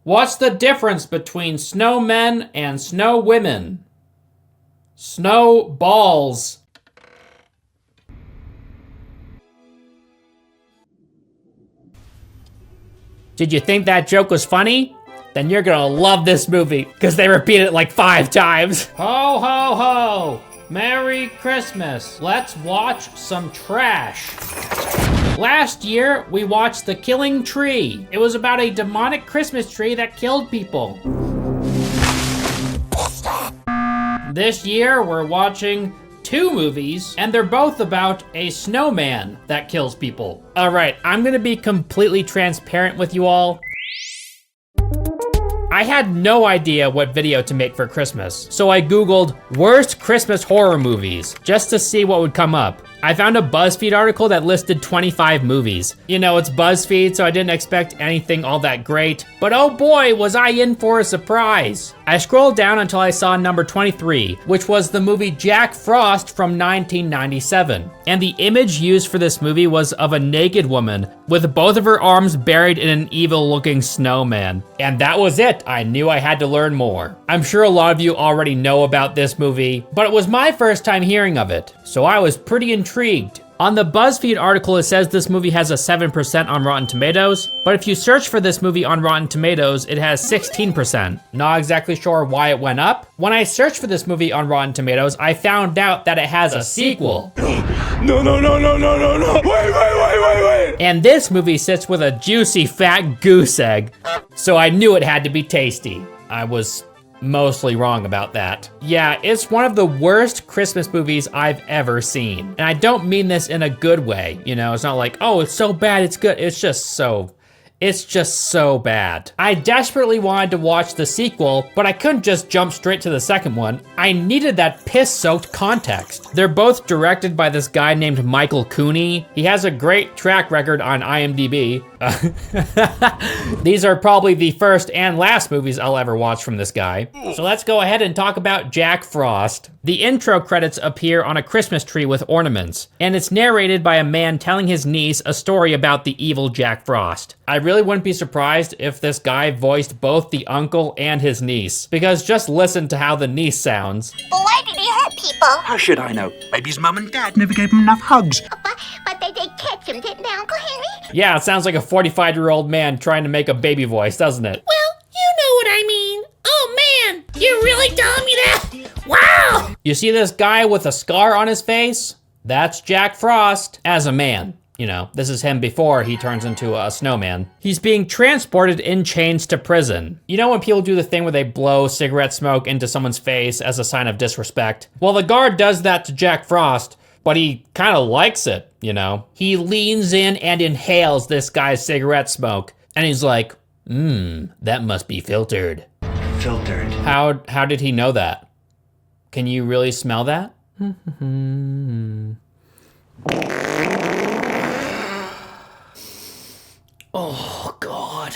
What's the difference between snowmen and snow women? Snowballs. Did you think that joke was funny? Then you're gonna love this movie, because they repeat it like 5 times. Ho, ho, ho! Merry Christmas. Let's watch some trash. Last year, we watched The Killing Tree. It was about a demonic Christmas tree that killed people. This year, we're watching 2 movies, and they're both about a snowman that kills people. All right, I'm gonna be completely transparent with you all. I had no idea what video to make for Christmas, so I Googled worst Christmas horror movies just to see what would come up. I found a BuzzFeed article that listed 25 movies. You know, it's BuzzFeed, so I didn't expect anything all that great, but oh boy, was I in for a surprise. I scrolled down until I saw number 23, which was the movie Jack Frost from 1997. And the image used for this movie was of a naked woman with both of her arms buried in an evil-looking snowman. And that was it. I knew I had to learn more. I'm sure a lot of you already know about this movie, but it was my first time hearing of it, so I was pretty intrigued. On the BuzzFeed article, it says this movie has a 7% on Rotten Tomatoes, but if you search for this movie on Rotten Tomatoes, it has 16%. Not exactly sure why it went up. When I searched for this movie on Rotten Tomatoes, I found out that it has a sequel. No, wait. And this movie sits with a juicy fat goose egg, so I knew it had to be tasty. I was mostly wrong about that. Yeah, it's one of the worst Christmas movies I've ever seen. And I don't mean this in a good way, you know? It's not like, oh, it's so bad, it's good. It's just so bad. I desperately wanted to watch the sequel, but I couldn't just jump straight to the second one. I needed that piss-soaked context. They're both directed by this guy named Michael Cooney. He has a great track record on IMDb. These are probably the first and last movies I'll ever watch from this guy. So let's go ahead and talk about Jack Frost. The intro credits appear on a Christmas tree with ornaments, and it's narrated by a man telling his niece a story about the evil Jack Frost. I really wouldn't be surprised if this guy voiced both the uncle and his niece, because just listen to how the niece sounds. Why did he hurt people? How should I know? Maybe his mum and dad never gave him enough hugs. But they did catch him, didn't they, Uncle Henry? Yeah, it sounds like a 45-year-old man trying to make a baby voice, doesn't it? Well, you know what I mean. Oh man, you're really telling me that? Wow! You see this guy with a scar on his face? That's Jack Frost as a man. You know, this is him before he turns into a snowman. He's being transported in chains to prison. You know when people do the thing where they blow cigarette smoke into someone's face as a sign of disrespect? Well, the guard does that to Jack Frost, but he kind of likes it, you know? He leans in and inhales this guy's cigarette smoke, and he's like, that must be filtered. Filtered. How did he know that? Can you really smell that? Oh, God.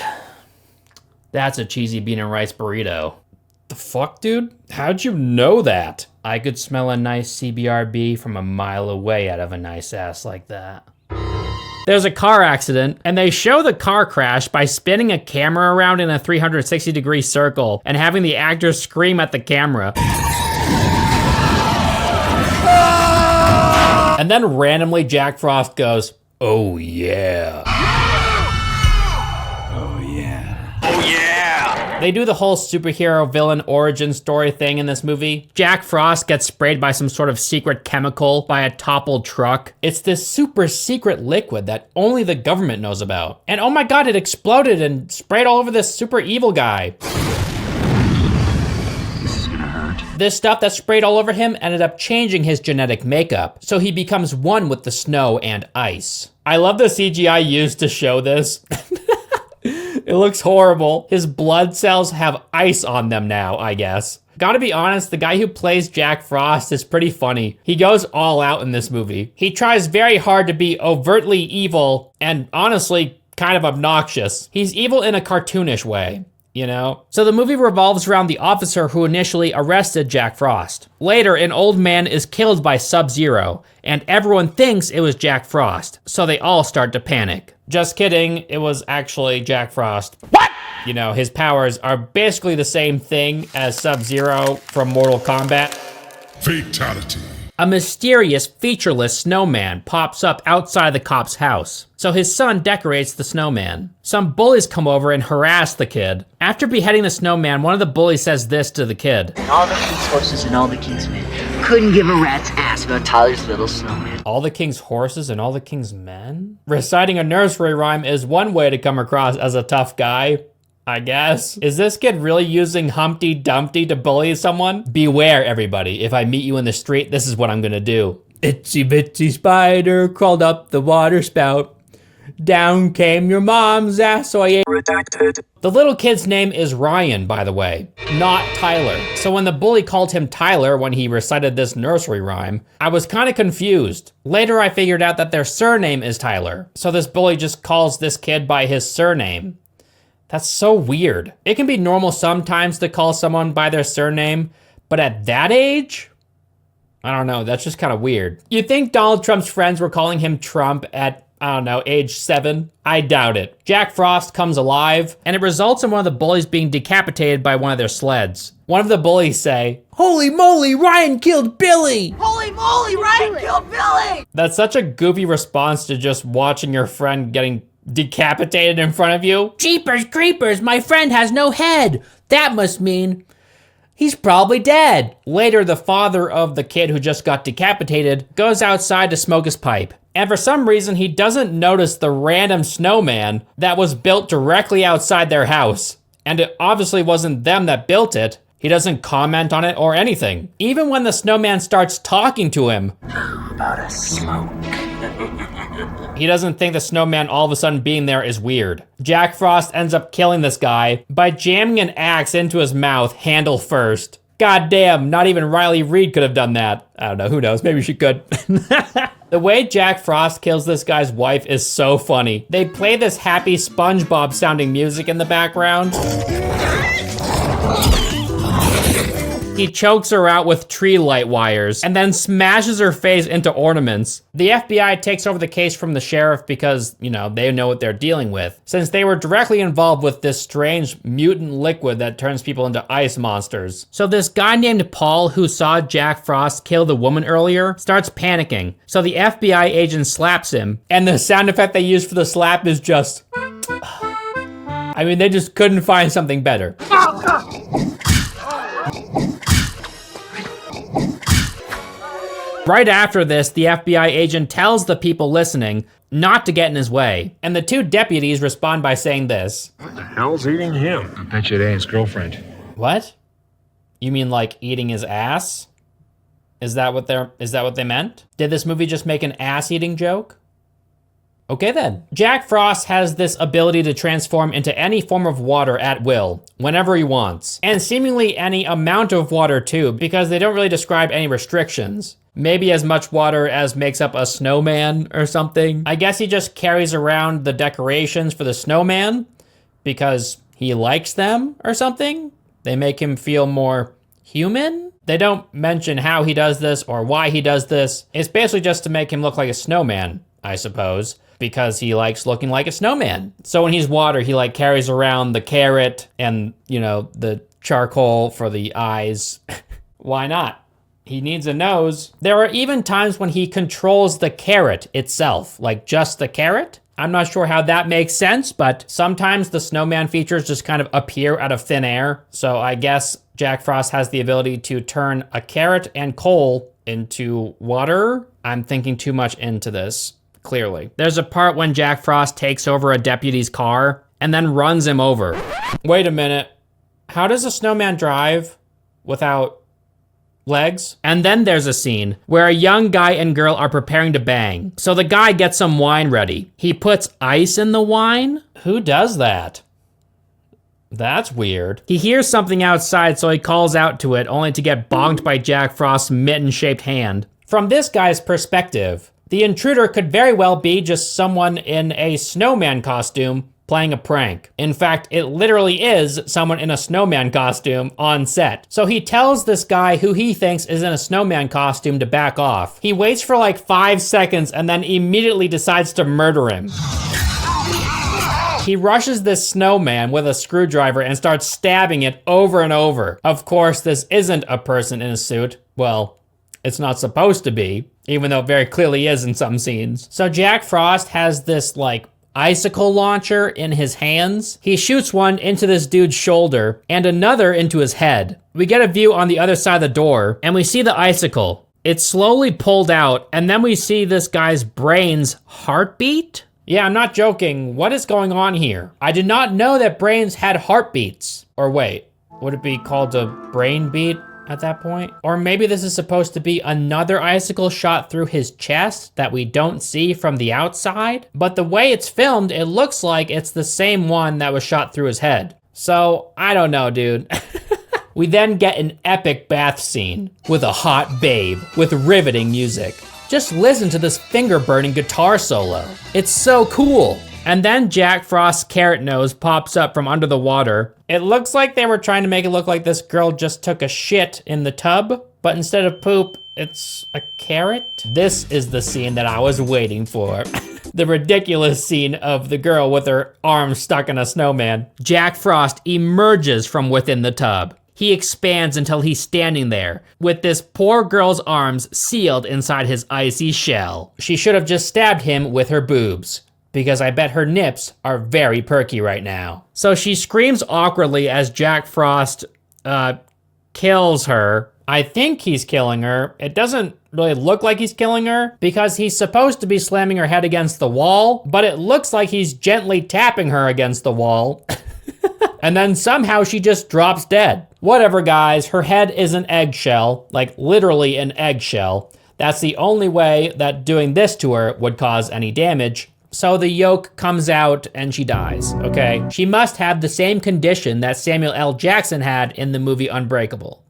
That's a cheesy bean and rice burrito. The fuck, dude? How'd you know that? I could smell a nice CBRB from a mile away out of a nice ass like that. There's a car accident, and they show the car crash by spinning a camera around in a 360-degree circle and having the actors scream at the camera. And then randomly Jack Frost goes, "Oh yeah." They do the whole superhero villain origin story thing in this movie. Jack Frost gets sprayed by some sort of secret chemical by a toppled truck. It's this super secret liquid that only the government knows about. And oh my God, it exploded and sprayed all over this super evil guy. This is gonna hurt. This stuff that sprayed all over him ended up changing his genetic makeup, so he becomes one with the snow and ice. I love the CGI used to show this. It looks horrible. His blood cells have ice on them now, I guess. Gotta be honest, the guy who plays Jack Frost is pretty funny. He goes all out in this movie. He tries very hard to be overtly evil and honestly kind of obnoxious. He's evil in a cartoonish way. you know? So the movie revolves around the officer who initially arrested Jack Frost. Later, an old man is killed by Sub-Zero, and everyone thinks it was Jack Frost, so they all start to panic. Just kidding, it was actually Jack Frost. What? You know, his powers are basically the same thing as Sub-Zero from Mortal Kombat. Fatality. A mysterious, featureless snowman pops up outside the cop's house. So his son decorates the snowman. Some bullies come over and harass the kid. After beheading the snowman, one of the bullies says this to the kid. All the king's horses and all the king's men couldn't give a rat's ass about Tyler's little snowman. All the king's horses and all the king's men? Reciting a nursery rhyme is one way to come across as a tough guy, I guess. Is this kid really using Humpty Dumpty to bully someone? Beware, everybody. If I meet you in the street, this is what I'm gonna do. Itsy bitsy spider crawled up the water spout. Down came your mom's ass, so I ate. Redacted. The little kid's name is Ryan, by the way, not Tyler. So when the bully called him Tyler when he recited this nursery rhyme, I was kind of confused. Later, I figured out that their surname is Tyler. So this bully just calls this kid by his surname. That's so weird. It can be normal sometimes to call someone by their surname, but at that age? I don't know, that's just kind of weird. You think Donald Trump's friends were calling him Trump at, I don't know, age 7? I doubt it. Jack Frost comes alive, and it results in one of the bullies being decapitated by one of their sleds. One of the bullies say, "Holy moly, Ryan killed Billy!" Holy moly, Ryan killed Billy! That's such a goofy response to just watching your friend getting decapitated in front of you. Jeepers creepers, my friend has no head. That must mean he's probably dead. Later, the father of the kid who just got decapitated goes outside to smoke his pipe. And for some reason, he doesn't notice the random snowman that was built directly outside their house. And it obviously wasn't them that built it. He doesn't comment on it or anything. Even when the snowman starts talking to him. How about a smoke? He doesn't think the snowman all of a sudden being there is weird. Jack Frost ends up killing this guy by jamming an axe into his mouth, handle first. God damn, not even Riley Reid could have done that. I don't know, who knows, maybe she could. The way Jack Frost kills this guy's wife is so funny. They play this happy SpongeBob sounding music in the background. He chokes her out with tree light wires and then smashes her face into ornaments. The FBI takes over the case from the sheriff because, you know, they know what they're dealing with, since they were directly involved with this strange mutant liquid that turns people into ice monsters. So this guy named Paul, who saw Jack Frost kill the woman earlier, starts panicking. So the FBI agent slaps him, and the sound effect they use for the slap is just... I mean, they just couldn't find something better. Right after this, the FBI agent tells the people listening not to get in his way. And the two deputies respond by saying this. What the hell's eating him? I bet you it ain't his girlfriend. What? You mean like eating his ass? Is that what they meant? Did this movie just make an ass-eating joke? Okay then. Jack Frost has this ability to transform into any form of water at will, whenever he wants. And seemingly any amount of water too, because they don't really describe any restrictions. Maybe as much water as makes up a snowman or something. I guess he just carries around the decorations for the snowman because he likes them or something. They make him feel more human. They don't mention how he does this or why he does this. It's basically just to make him look like a snowman, I suppose, because he likes looking like a snowman. So when he's water, he like carries around the carrot and, you know, the charcoal for the eyes. Why not? He needs a nose. There are even times when he controls the carrot itself, like just the carrot. I'm not sure how that makes sense, but sometimes the snowman features just kind of appear out of thin air. So I guess Jack Frost has the ability to turn a carrot and coal into water. I'm thinking too much into this, clearly. There's a part when Jack Frost takes over a deputy's car and then runs him over. Wait a minute. How does a snowman drive without legs? And then there's a scene where a young guy and girl are preparing to bang. So the guy gets some wine ready. He puts ice in the wine? Who does that? That's weird. He hears something outside, so he calls out to it, only to get bonked by Jack Frost's mitten-shaped hand. From this guy's perspective, the intruder could very well be just someone in a snowman costume playing a prank. In fact, it literally is someone in a snowman costume on set. So he tells this guy who he thinks is in a snowman costume to back off. He waits for like 5 seconds and then immediately decides to murder him. He rushes this snowman with a screwdriver and starts stabbing it over and over. Of course, this isn't a person in a suit. Well, it's not supposed to be, even though it very clearly is in some scenes. So Jack Frost has this like icicle launcher in his hands. He shoots one into this dude's shoulder and another into his head. We get a view on the other side of the door and we see the icicle. It's slowly pulled out and then we see this guy's brain's heartbeat. Yeah, I'm not joking. What is going on here? I did not know that brains had heartbeats. Or wait, would it be called a brain beat at that point? Or maybe this is supposed to be another icicle shot through his chest that we don't see from the outside. But the way it's filmed, it looks like it's the same one that was shot through his head. So, I don't know, dude. We then get an epic bath scene with a hot babe with riveting music. Just listen to this finger-burning guitar solo. It's so cool. And then Jack Frost's carrot nose pops up from under the water. It looks like they were trying to make it look like this girl just took a shit in the tub, but instead of poop, it's a carrot. This is the scene that I was waiting for. The ridiculous scene of the girl with her arms stuck in a snowman. Jack Frost emerges from within the tub. He expands until he's standing there with this poor girl's arms sealed inside his icy shell. She should have just stabbed him with her boobs because I bet her nips are very perky right now. So she screams awkwardly as Jack Frost kills her. I think he's killing her. It doesn't really look like he's killing her because he's supposed to be slamming her head against the wall, but it looks like he's gently tapping her against the wall. And then somehow she just drops dead. Whatever, guys, her head is an eggshell, like literally an eggshell. That's the only way that doing this to her would cause any damage. So the yolk comes out and she dies, okay? She must have the same condition that Samuel L. Jackson had in the movie Unbreakable.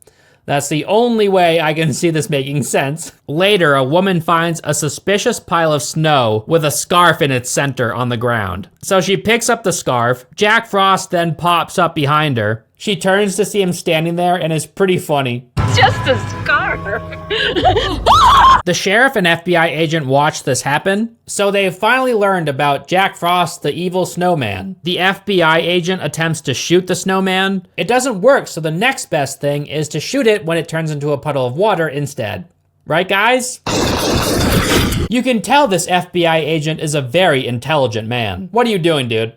That's the only way I can see this making sense. Later, a woman finds a suspicious pile of snow with a scarf in its center on the ground. So she picks up the scarf. Jack Frost then pops up behind her. She turns to see him standing there and is pretty funny. Just a scarf. The sheriff and FBI agent watch this happen, so they've finally learned about Jack Frost, the evil snowman. The FBI agent attempts to shoot the snowman. It doesn't work, so the next best thing is to shoot it when it turns into a puddle of water instead. Right, guys? You can tell this FBI agent is a very intelligent man. What are you doing, dude?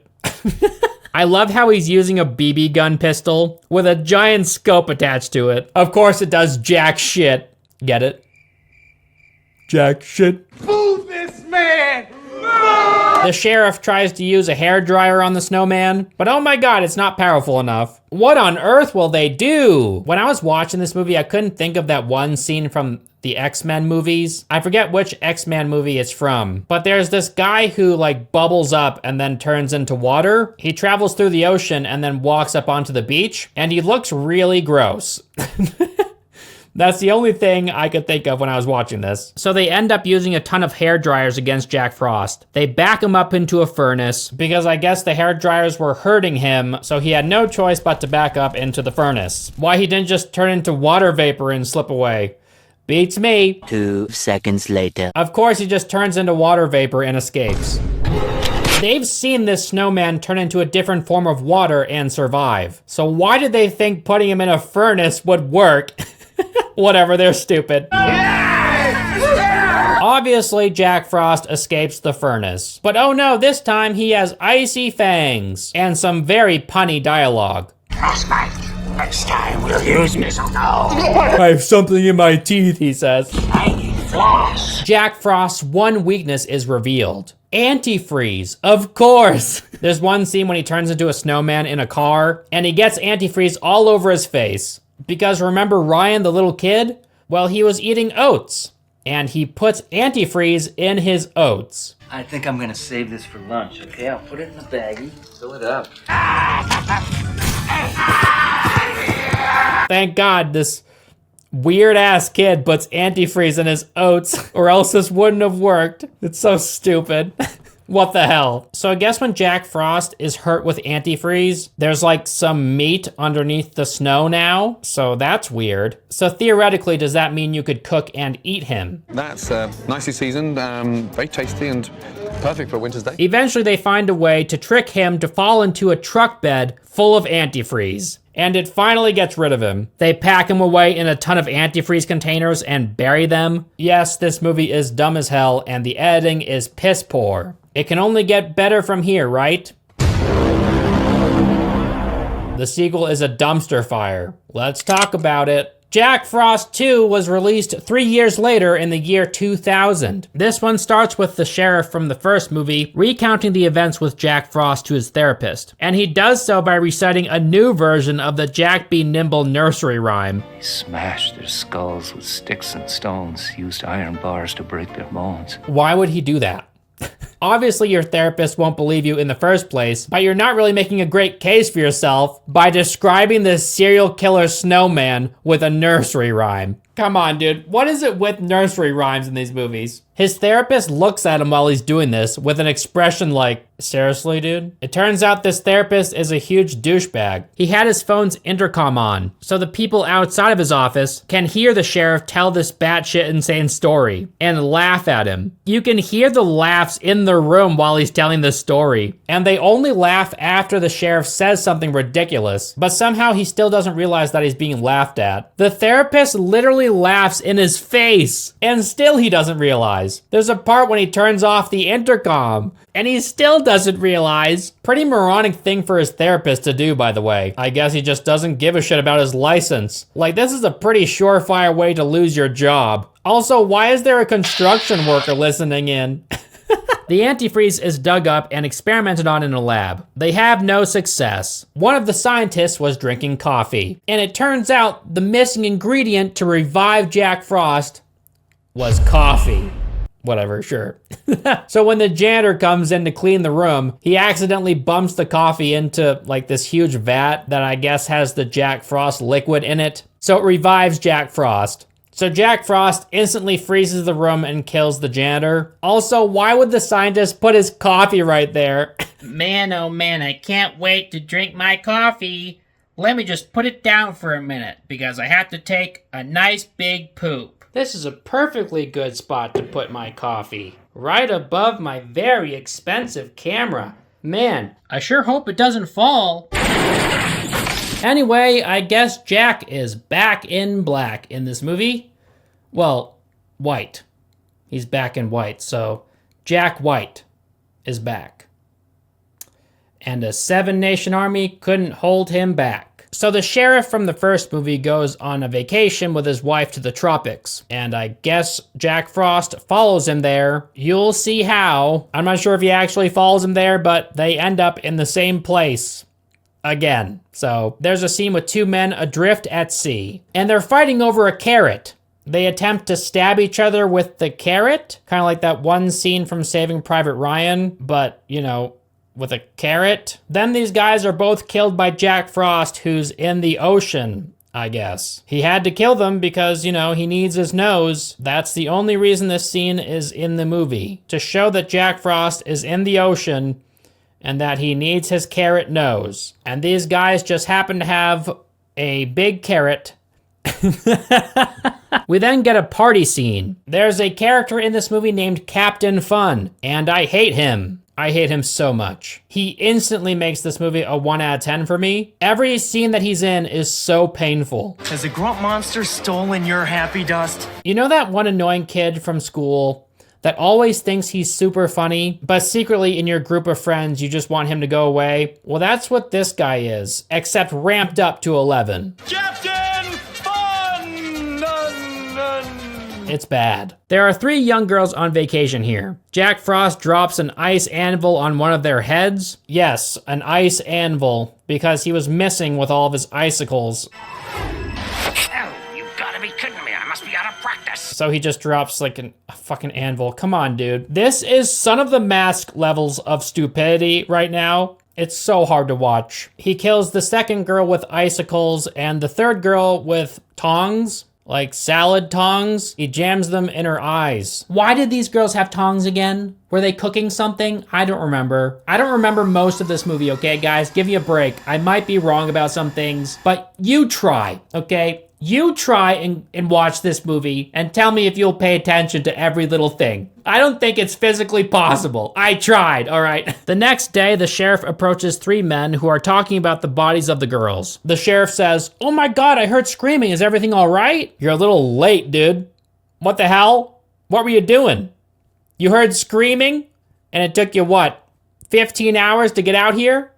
I love how he's using a BB gun pistol with a giant scope attached to it. Of course it does jack shit. Get it? Jack shit. Move this man! The sheriff tries to use a hairdryer on the snowman, but oh my god, it's not powerful enough. What on earth will they do? When I was watching this movie, I couldn't think of that one scene from the X-Men movies. I forget which X-Men movie it's from, but there's this guy who like bubbles up and then turns into water. He travels through the ocean and then walks up onto the beach, and he looks really gross. That's the only thing I could think of when I was watching this. So they end up using a ton of hair dryers against Jack Frost. They back him up into a furnace because I guess the hair dryers were hurting him, so he had no choice but to back up into the furnace. Why he didn't just turn into water vapor and slip away? Beats me. 2 seconds later. Of course he just turns into water vapor and escapes. They've seen this snowman turn into a different form of water and survive. So why did they think putting him in a furnace would work? Whatever, they're stupid. Obviously, Jack Frost escapes the furnace. But oh no, this time he has icy fangs and some very punny dialogue. Frostbite. Next time we'll use mistletoe. I have something in my teeth, he says. I need floss. Jack Frost's one weakness is revealed. Antifreeze, of course. There's one scene when he turns into a snowman in a car, and he gets antifreeze all over his face. Because remember Ryan, the little kid? Well, he was eating oats, and he puts antifreeze in his oats. I think I'm gonna save this for lunch, okay? I'll put it in the baggie, fill it up. Thank God this weird-ass kid puts antifreeze in his oats, or else this wouldn't have worked. It's so stupid. What the hell? So I guess when Jack Frost is hurt with antifreeze, there's like some meat underneath the snow now. So that's weird. So theoretically, does that mean you could cook and eat him? That's nicely seasoned, very tasty and perfect for a winter's day. Eventually they find a way to trick him to fall into a truck bed full of antifreeze. And it finally gets rid of him. They pack him away in a ton of antifreeze containers and bury them. Yes, this movie is dumb as hell and the editing is piss poor. It can only get better from here, right? The sequel is a dumpster fire. Let's talk about it. Jack Frost 2 was released 3 years later in the year 2000. This one starts with the sheriff from the first movie recounting the events with Jack Frost to his therapist. And he does so by reciting a new version of the Jack Be Nimble nursery rhyme. He smashed their skulls with sticks and stones, used iron bars to break their bones. Why would he do that? Obviously, your therapist won't believe you in the first place, but you're not really making a great case for yourself by describing this serial killer Snowman with a nursery rhyme. Come on, dude. What is it with nursery rhymes in these movies? His therapist looks at him while he's doing this with an expression like, seriously, dude? It turns out this therapist is a huge douchebag. He had his phone's intercom on, so the people outside of his office can hear the sheriff tell this batshit insane story and laugh at him. You can hear the laughs in the room while he's telling the story, and they only laugh after the sheriff says something ridiculous, but somehow he still doesn't realize that he's being laughed at. The therapist literally laughs in his face, and still he doesn't realize. There's a part when he turns off the intercom, and he still doesn't realize. Pretty moronic thing for his therapist to do, by the way. I guess he just doesn't give a shit about his license. Like, this is a pretty surefire way to lose your job. Also, why is there a construction worker listening in? The antifreeze is dug up and experimented on in a lab. They have no success. One of the scientists was drinking coffee, and it turns out the missing ingredient to revive Jack Frost was coffee. Whatever, sure. So when the janitor comes in to clean the room, he accidentally bumps the coffee into like this huge vat that I guess has the Jack Frost liquid in it. So it revives Jack Frost. So Jack Frost instantly freezes the room and kills the janitor. Also, why would the scientist put his coffee right there? Man, oh man, I can't wait to drink my coffee. Let me just put it down for a minute because I have to take a nice big poop. This is a perfectly good spot to put my coffee. Right above my very expensive camera. Man, I sure hope it doesn't fall. Anyway, I guess Jack is back in black in this movie. Well, white. He's back in white, so Jack White is back. And a 7-nation army couldn't hold him back. So the sheriff from the first movie goes on a vacation with his wife to the tropics. And I guess Jack Frost follows him there. You'll see how. I'm not sure if he actually follows him there, but they end up in the same place. Again. So there's a scene with two men adrift at sea. And they're fighting over a carrot. They attempt to stab each other with the carrot. Kind of like that one scene from Saving Private Ryan. But, you know, with a carrot. Then these guys are both killed by Jack Frost, who's in the ocean, I guess. He had to kill them because, you know, he needs his nose. That's the only reason this scene is in the movie. To show that Jack Frost is in the ocean and that he needs his carrot nose. And these guys just happen to have a big carrot. We then get a party scene. There's a character in this movie named Captain Fun, and I hate him. I hate him so much. He instantly makes this movie a 1 out of 10 for me. Every scene that he's in is so painful. Has a grunt monster stolen your happy dust? You know that one annoying kid from school that always thinks he's super funny, but secretly in your group of friends, you just want him to go away? Well, that's what this guy is, except ramped up to 11. Captain Fun! It's bad. There are 3 young girls on vacation here. Jack Frost drops an ice anvil on one of their heads. Yes, an ice anvil, because he was missing with all of his icicles. Oh, you gotta be kidding me. I must be out of practice. So he just drops like a fucking anvil. Come on, dude. This is Son of the Mask levels of stupidity right now. It's so hard to watch. He kills the second girl with icicles and the third girl with tongs. Like salad tongs? He jams them in her eyes. Why did these girls have tongs again? Were they cooking something? I don't remember. I don't remember most of this movie, okay, guys? Give me a break. I might be wrong about some things, but you try, okay? You try and watch this movie and tell me if you'll pay attention to every little thing. I don't think it's physically possible. I tried, all right? The next day, the sheriff approaches 3 men who are talking about the bodies of the girls. The sheriff says, "Oh my God, I heard screaming. Is everything all right?" "You're a little late, dude." "What the hell? What were you doing? You heard screaming and it took you what, 15 hours to get out here?"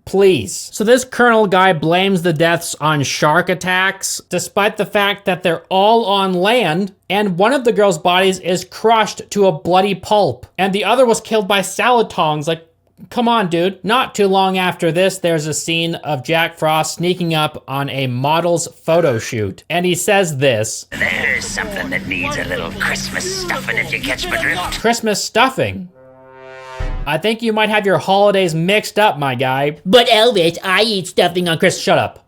Please. So this colonel guy blames the deaths on shark attacks, despite the fact that they're all on land, and one of the girls' bodies is crushed to a bloody pulp, and the other was killed by salad tongs. Like, come on, dude. Not too long after this, there's a scene of Jack Frost sneaking up on a model's photo shoot, and he says this. There's something that needs a little Christmas stuffing if you catch my drift. Christmas stuffing? I think you might have your holidays mixed up, my guy. But Elvis, I eat stuffing on Christmas. Shut up.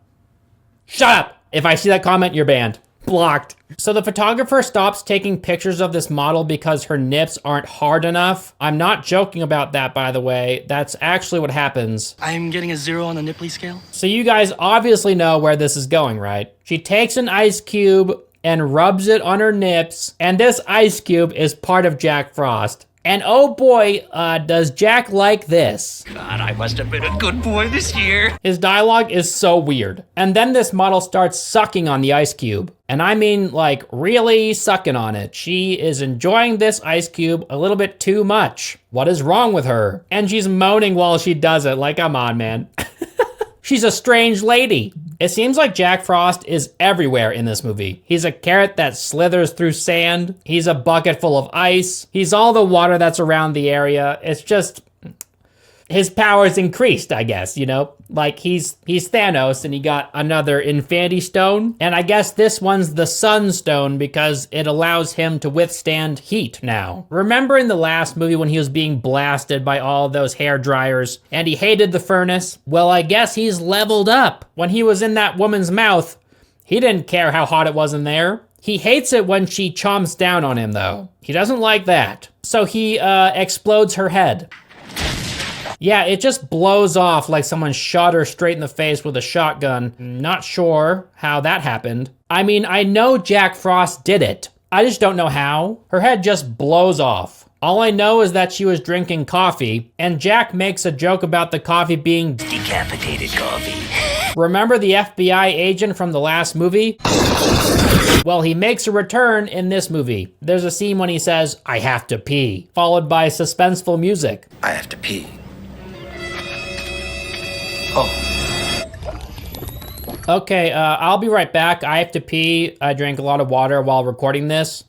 Shut up! If I see that comment, you're banned. Blocked. So the photographer stops taking pictures of this model because her nips aren't hard enough. I'm not joking about that, by the way. That's actually what happens. I'm getting a 0 on the Nipley scale. So you guys obviously know where this is going, right? She takes an ice cube and rubs it on her nips, and this ice cube is part of Jack Frost. And oh boy, does Jack like this. God, I must have been a good boy this year. His dialogue is so weird. And then this model starts sucking on the ice cube. And I mean, like, really sucking on it. She is enjoying this ice cube a little bit too much. What is wrong with her? And she's moaning while she does it. Like, come on, man. She's a strange lady. It seems like Jack Frost is everywhere in this movie. He's a carrot that slithers through sand. He's a bucket full of ice. He's all the water that's around the area. It's just, his powers increased, I guess, you know? Like, he's Thanos and he got another Infinity Stone. And I guess this one's the Sunstone because it allows him to withstand heat now. Remember in the last movie when he was being blasted by all those hair dryers and he hated the furnace? Well, I guess he's leveled up. When he was in that woman's mouth, he didn't care how hot it was in there. He hates it when she chomps down on him, though. He doesn't like that. So he explodes her head. Yeah, it just blows off like someone shot her straight in the face with a shotgun. Not sure how that happened. I mean, I know Jack Frost did it. I just don't know how. Her head just blows off. All I know is that she was drinking coffee, and Jack makes a joke about the coffee being Decapitated coffee. Remember the FBI agent from the last movie? Well, he makes a return in this movie. There's a scene when he says, "I have to pee," followed by suspenseful music. I have to pee. Okay, I'll be right back. I have to pee. I drank a lot of water while recording this.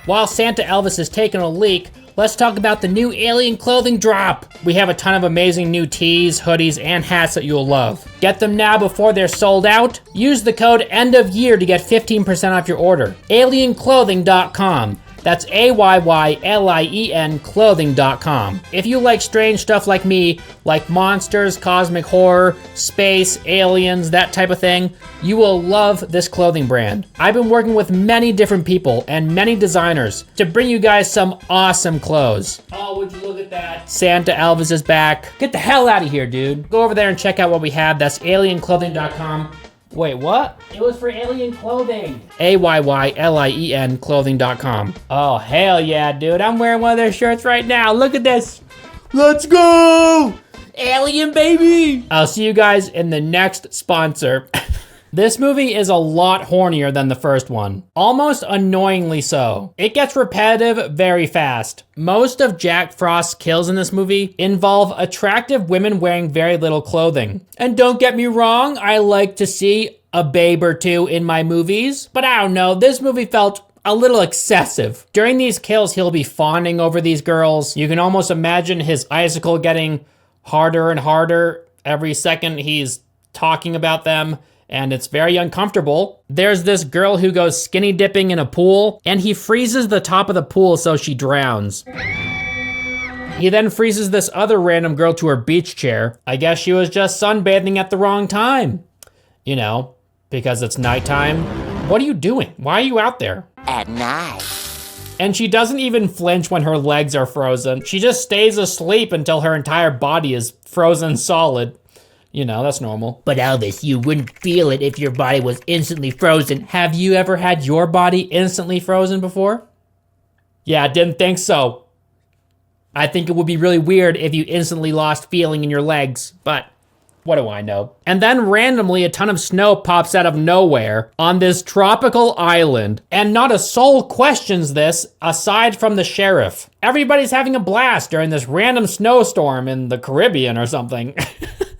While Santa Elvis is taking a leak, let's talk about the new alien clothing drop. We have a ton of amazing new tees, hoodies, and hats that you'll love. Get them now before they're sold out. Use the code ENDOFYEAR to get 15% off your order. AlienClothing.com. That's AYYLIEN clothing.com. If you like strange stuff like me, like monsters, cosmic horror, space, aliens, that type of thing, you will love this clothing brand. I've been working with many different people and many designers to bring you guys some awesome clothes. Oh, would you look at that? Santa Elvis is back. Get the hell out of here, dude. Go over there and check out what we have. That's alienclothing.com. Wait, what? It was for alien clothing. AYYLIEN clothing.com. Oh, hell yeah, dude. I'm wearing one of their shirts right now. Look at this. Let's go! Alien baby! I'll see you guys in the next sponsor. This movie is a lot hornier than the first one. Almost annoyingly so. It gets repetitive very fast. Most of Jack Frost's kills in this movie involve attractive women wearing very little clothing. And don't get me wrong, I like to see a babe or two in my movies, but I don't know, this movie felt a little excessive. During these kills, he'll be fawning over these girls. You can almost imagine his icicle getting harder and harder every second he's talking about them. And it's very uncomfortable. There's this girl who goes skinny dipping in a pool, and he freezes the top of the pool so she drowns. He then freezes this other random girl to her beach chair. I guess she was just sunbathing at the wrong time. You know, because it's nighttime. What are you doing? Why are you out there? At night. And she doesn't even flinch when her legs are frozen. She just stays asleep until her entire body is frozen solid. You know, that's normal. But Elvis, you wouldn't feel it if your body was instantly frozen. Have you ever had your body instantly frozen before? Yeah, didn't think so. I think it would be really weird if you instantly lost feeling in your legs, but what do I know? And then randomly a ton of snow pops out of nowhere on this tropical island, and not a soul questions this aside from the sheriff. Everybody's having a blast during this random snowstorm in the Caribbean or something.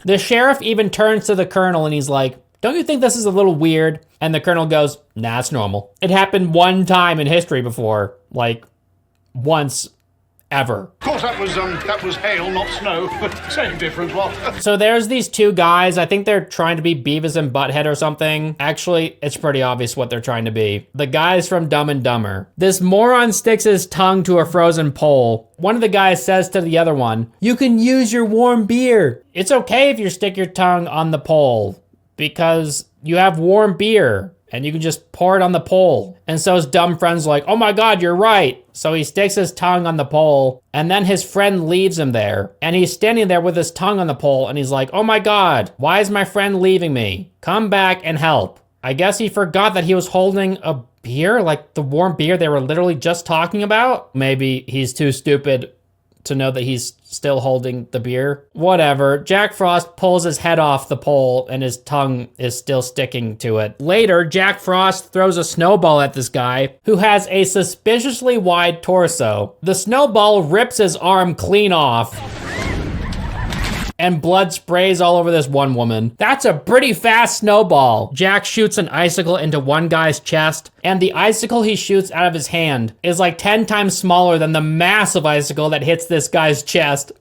The sheriff even turns to the colonel and he's like, don't you think this is a little weird? And the colonel goes, nah, it's normal. It happened one time in history before, like once ever. Of course, that was hail, not snow, but same difference, what? So there's these two guys. I think they're trying to be Beavis and Butthead or something. Actually, it's pretty obvious what they're trying to be. The guys from Dumb and Dumber. This moron sticks his tongue to a frozen pole. One of the guys says to the other one, you can use your warm beer. It's okay if you stick your tongue on the pole because you have warm beer. And you can just pour it on the pole. And so his dumb friend's like, oh my God, you're right. So he sticks his tongue on the pole, and then his friend leaves him there. And he's standing there with his tongue on the pole, and he's like, oh my God, why is my friend leaving me? Come back and help. I guess he forgot that he was holding a beer, like the warm beer they were literally just talking about. Maybe he's too stupid to know that he's still holding the beer. Whatever. Jack Frost pulls his head off the pole and his tongue is still sticking to it. Later, Jack Frost throws a snowball at this guy who has a suspiciously wide torso. The snowball rips his arm clean off, and blood sprays all over this one woman. That's a pretty fast snowball. Jack shoots an icicle into one guy's chest, and the icicle he shoots out of his hand is like 10 times smaller than the massive icicle that hits this guy's chest.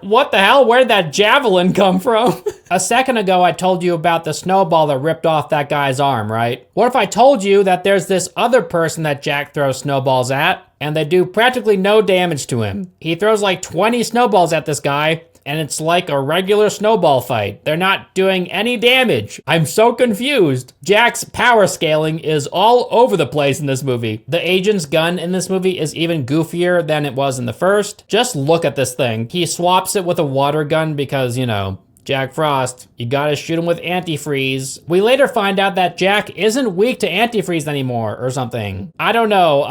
What the hell? Where'd that javelin come from? A second ago, I told you about the snowball that ripped off that guy's arm, right? What if I told you that there's this other person that Jack throws snowballs at, and they do practically no damage to him? He throws like 20 snowballs at this guy, and it's like a regular snowball fight. They're not doing any damage. I'm so confused. Jack's power scaling is all over the place in this movie. The agent's gun in this movie is even goofier than it was in the first. Just look at this thing. He swaps it with a water gun because, you know, Jack Frost, you gotta shoot him with antifreeze. We later find out that Jack isn't weak to antifreeze anymore or something. I don't know,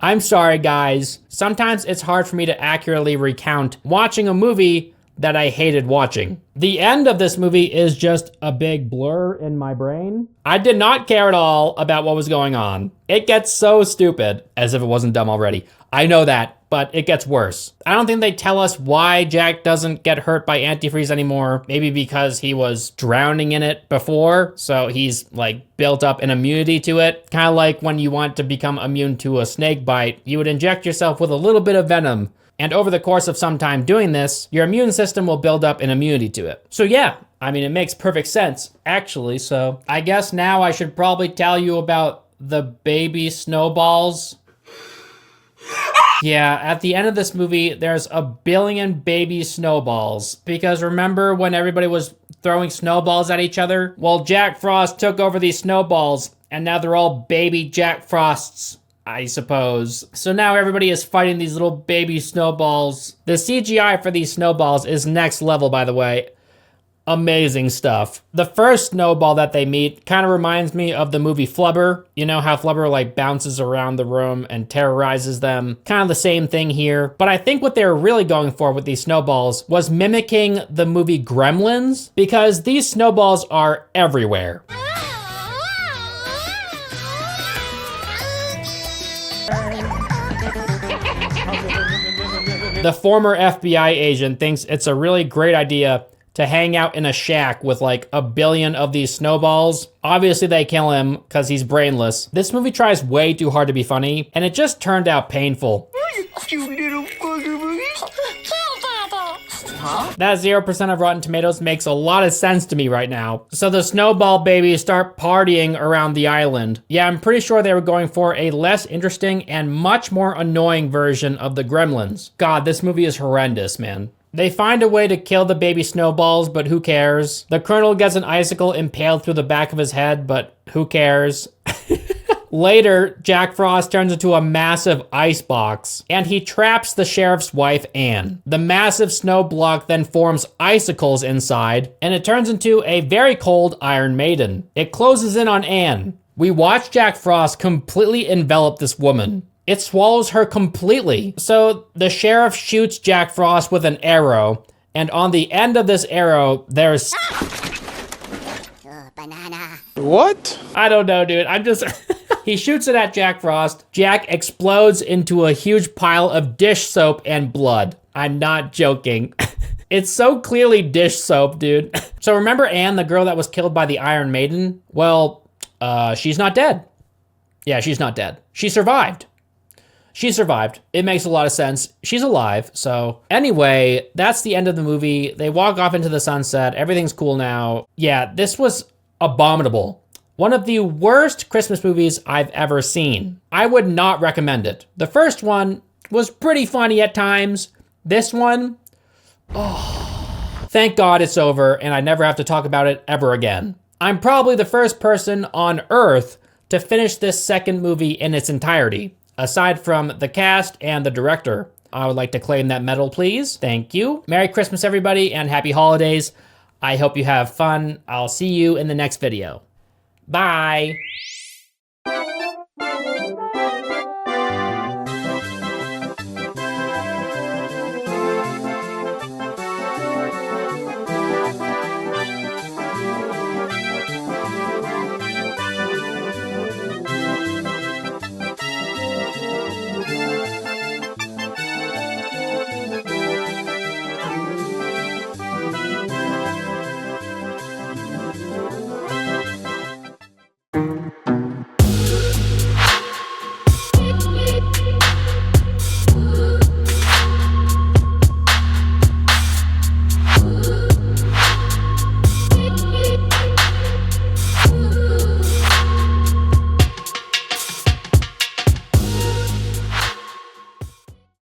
I'm sorry, guys. Sometimes it's hard for me to accurately recount watching a movie that I hated watching. The end of this movie is just a big blur in my brain. I did not care at all about what was going on. It gets so stupid, as if it wasn't dumb already. I know that, but it gets worse. I don't think they tell us why Jack doesn't get hurt by antifreeze anymore. Maybe because he was drowning in it before, so he's like built up an immunity to it. Kind of like when you want to become immune to a snake bite, you would inject yourself with a little bit of venom. And over the course of some time doing this, your immune system will build up an immunity to it. So yeah, I mean, it makes perfect sense, actually. So I guess now I should probably tell you about the baby snowballs. Yeah, at the end of this movie, there's a billion baby snowballs. Because remember when everybody was throwing snowballs at each other? Well, Jack Frost took over these snowballs, and now they're all baby Jack Frosts, I suppose. So now everybody is fighting these little baby snowballs. The CGI for these snowballs is next level, by the way. Amazing stuff. The first snowball that they meet kind of reminds me of the movie Flubber. You know how Flubber like bounces around the room and terrorizes them? Kind of the same thing here. But I think what they were really going for with these snowballs was mimicking the movie Gremlins, because these snowballs are everywhere. The former FBI agent thinks it's a really great idea to hang out in a shack with like a billion of these snowballs. Obviously they kill him because he's brainless. This movie tries way too hard to be funny, and it just turned out painful. That 0% of Rotten Tomatoes makes a lot of sense to me right now. So the snowball babies start partying around the island. Yeah, I'm pretty sure they were going for a less interesting and much more annoying version of the Gremlins. God, this movie is horrendous, man. They find a way to kill the baby snowballs, but who cares? The Colonel gets an icicle impaled through the back of his head, but who cares? Later, Jack Frost turns into a massive ice box, and he traps the sheriff's wife, Anne. The massive snow block then forms icicles inside, and it turns into a very cold Iron Maiden. It closes in on Anne. We watch Jack Frost completely envelop this woman. It swallows her completely. So the sheriff shoots Jack Frost with an arrow, and on the end of this arrow, there's... Banana. What? I don't know, dude. I'm just... He shoots it at Jack Frost. Jack explodes into a huge pile of dish soap and blood. I'm not joking. It's so clearly dish soap, dude. So remember Anne, the girl that was killed by the Iron Maiden? Well, she's not dead. Yeah, she's not dead. She survived. She survived. It makes a lot of sense. She's alive. So anyway, that's the end of the movie. They walk off into the sunset. Everything's cool now. Yeah, this was abominable. One of the worst Christmas movies I've ever seen. I would not recommend it. The first one was pretty funny at times. This one, oh, thank God it's over and I never have to talk about it ever again. I'm probably the first person on Earth to finish this second movie in its entirety, aside from the cast and the director. I would like to claim that medal, please. Thank you. Merry Christmas, everybody, and happy holidays. I hope you have fun. I'll see you in the next video. Bye.